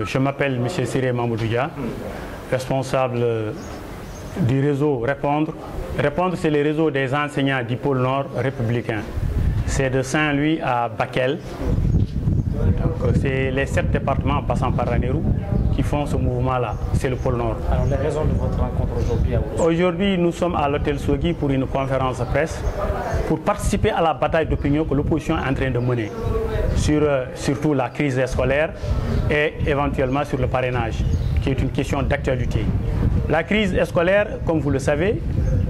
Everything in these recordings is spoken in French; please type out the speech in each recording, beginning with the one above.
Je m'appelle M. Siré Mamoudoudia, responsable du réseau Répondre. Répondre, c'est le réseau des enseignants du pôle Nord républicain. C'est de Saint-Louis à Bakel. C'est les 7 départements passant par Ranérou qui font ce mouvement-là. C'est le pôle Nord. Alors, les raisons de votre rencontre aujourd'hui à Ourossogui? Aujourd'hui, nous sommes à l'hôtel Sogui pour une conférence de presse pour participer à la bataille d'opinion que l'opposition est en train de mener sur surtout la crise scolaire et éventuellement sur le parrainage, qui est une question d'actualité. La crise scolaire, comme vous le savez,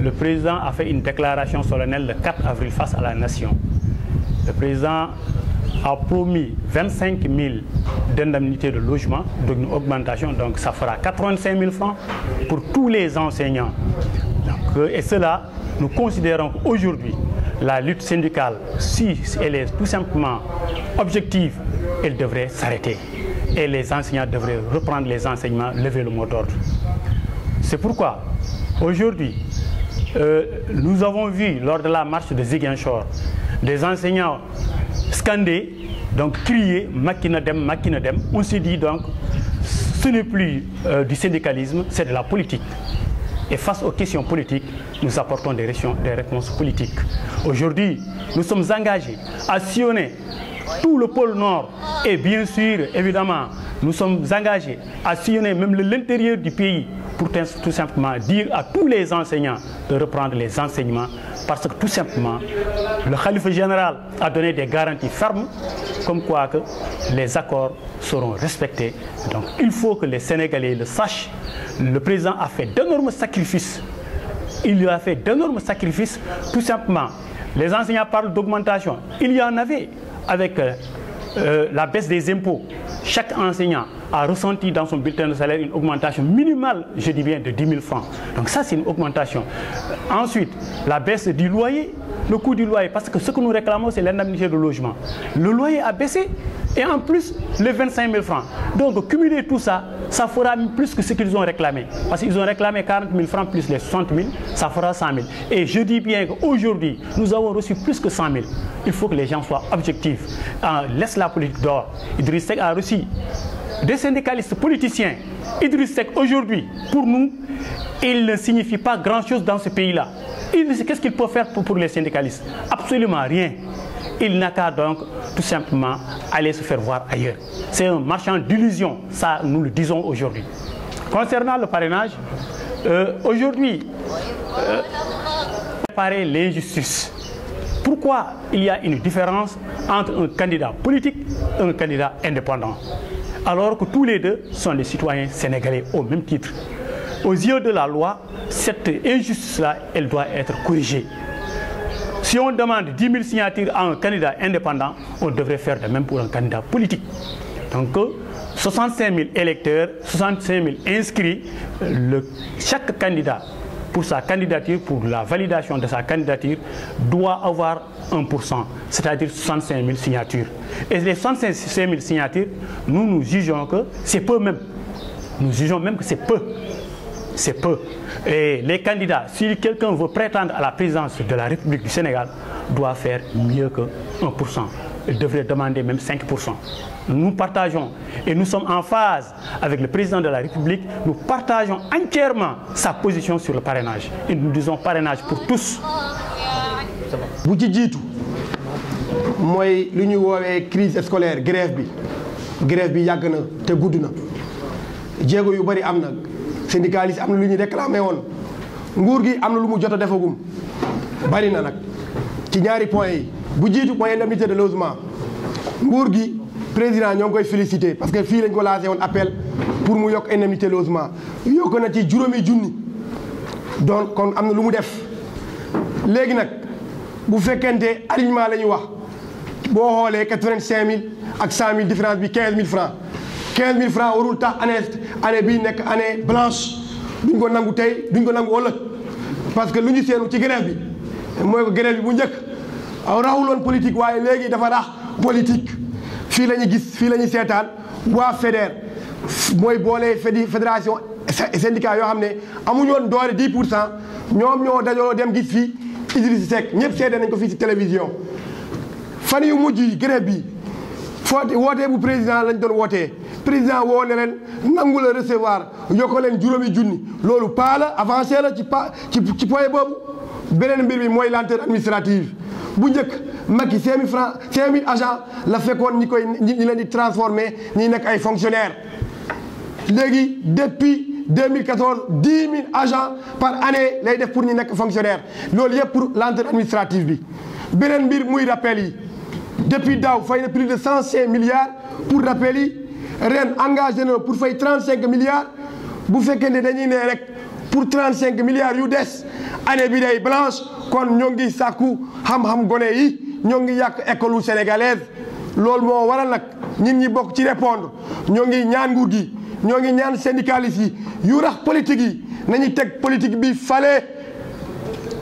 le président a fait une déclaration solennelle le 4 avril face à la nation. Le président a promis 25 000 d'indemnités de logement, d'une augmentation, donc ça fera 85 000 francs pour tous les enseignants. Donc, et cela, nous considérons qu'aujourd'hui, la lutte syndicale, si elle est tout simplement objective, elle devrait s'arrêter. Et les enseignants devraient reprendre les enseignements, lever le mot d'ordre. C'est pourquoi, aujourd'hui, nous avons vu lors de la marche de Ziguinchor, des enseignants scandés, donc crier Makina Dem, Makina Dem. On s'est dit donc, ce n'est plus du syndicalisme, c'est de la politique. Et face aux questions politiques, nous apportons des réponses politiques. Aujourd'hui, nous sommes engagés à sillonner tout le pôle Nord et bien sûr, évidemment, nous sommes engagés à sillonner même l'intérieur du pays pour tout simplement dire à tous les enseignants de reprendre les enseignements parce que tout simplement, le khalife général a donné des garanties fermes comme quoi que les accords seront respectés. Donc il faut que les Sénégalais le sachent. Le président a fait d'énormes sacrifices. Il a fait d'énormes sacrifices. Tout simplement, les enseignants parlent d'augmentation. Il y en avait avec la baisse des impôts. Chaque enseignant a ressenti dans son bulletin de salaire une augmentation minimale, je dis bien, de 10 000 francs. Donc ça, c'est une augmentation. Ensuite, la baisse du loyer, le coût du loyer, parce que ce que nous réclamons, c'est l'indemnité de logement. Le loyer a baissé et en plus, les 25 000 francs. Donc, cumuler tout ça, ça fera plus que ce qu'ils ont réclamé. Parce qu'ils ont réclamé 40 000 francs plus les 60 000, ça fera 100 000. Et je dis bien qu'aujourd'hui, nous avons reçu plus que 100 000. Il faut que les gens soient objectifs. Laisse la politique dehors. Idriss Seck a reçu des syndicalistes politiciens. Idriss Seck, aujourd'hui, pour nous, il ne signifie pas grand-chose dans ce pays-là. Qu'est-ce qu'il peut faire pour les syndicalistes? Absolument rien. Il n'a qu'à donc tout simplement aller se faire voir ailleurs. C'est un marchand d'illusions, ça nous le disons aujourd'hui. Concernant le parrainage, aujourd'hui, réparer l'injustice. Pourquoi il y a une différence entre un candidat politique et un candidat indépendant, alors que tous les deux sont des citoyens sénégalais au même titre? Aux yeux de la loi, cette injustice-là, elle doit être corrigée. Si on demande 10 000 signatures à un candidat indépendant, on devrait faire de même pour un candidat politique. Donc, 65 000 électeurs, 65 000 inscrits, chaque candidat, pour sa candidature, pour la validation de sa candidature, doit avoir 1%, c'est-à-dire 65 000 signatures. Et les 65 000 signatures, nous jugeons que c'est peu même. Nous jugeons même que c'est peu. C'est peu. Et les candidats, si quelqu'un veut prétendre à la présidence de la République du Sénégal, doit faire mieux que 1%. Il devrait demander même 5%. Nous partageons et nous sommes en phase avec le président de la République. Nous partageons entièrement sa position sur le parrainage. Et nous disons parrainage pour tous. bu ci jiitu mooy lu ñu woowee crise scolaire grève bi yàgg na te gudd na jéego yu bari am na syndicaliste am na lu ñu réclamé woon nguur gi am na lu mu jot a defagum bari na nag ci ñaari points yi bu jiitu mooy indemnité de logement nguur gi président ñoo ngi koy félicité parce que fii lañ ko lancé woon appel pour mu yokk indemnité de logement yokk na ci juróomi junni donc kon am na lu mu def léegi nag bu fekkente alignement la ñu wax boo xoolee 85 000 ak 100 000 différence bi 15 000 francs 15 000 francs warul tax année bii nekk année blanche duñ ko nangu tey duñ ko nangu ëllëg parce que lu ñu seenu ci grève bi mooy ko grève bi bu njëkk raxuloon politique waaye léegi dafa rax politique fii la ñu gis fii la ñu seetaan waa FEDER mooy boole fédération syndicat yoo xam ne amuñu woon doole 10%, ñoom ñoo dajaloo dem gis fii Idriss Seck ñëpp seede nañ ko fii ci télévision fan yu mujj yi grève bi wootee bu président lañ doon wootee président woo ne leen nangu la recevoir yokk leen juróomi junni loolu pas la avancé la ci point boobu. beneen mbir bi mooy lenteur administrative bu njëkk Macky 5000 francs 5000 agents la fekkoon ñi leen di transformer ñi nekk ay fonctionnaires léegi depuis 2014 10 000 agents par année lay def pour ñi nekk fonctionnaire loolu yëpp pour lenteur administrative bi. beneen mbir muy rappel yi depuis daaw fay na plus de 105 milliards pour rappel yi ren engagé na pour fay 35 milliards bu fekkee ne dañuy ne rek pour 35 milliards yu des année bi day blanche kon ñoo ngi sàkku xam-xam gone yi ñoo ngi yàq école sénégalaise loolu moo waral nag ñit ñi bokk ci répondre ñoo ngi ñaan nguur gi ñoo ngi ñaan syndicalistes yi yu rax politique yi nañu teg politique bi fale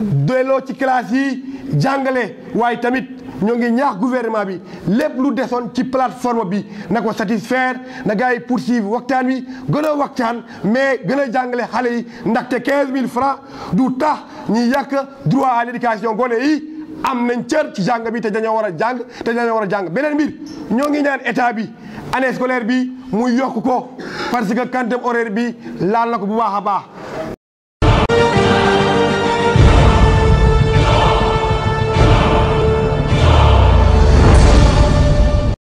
delloo ci classe yi jàngale waaye tamit ñoo ngi ñaax gouvernement bi lépp lu desoon ci plateforme bi na ko satisfaire na gars yi poursuivre waxtaan wi gën a waxtaan mais gën a jàngale xale yi ndaxte 15 000 francs du tax ñi yàq droit à l'éducation gone yi am nañ cër ci jàng bi te dañoo war a jàng beneen mbir ñoo ngi ñaan état bi année scolaire bi mu yokk ko parce que quantum horaire bi laal na ko bu baax a baax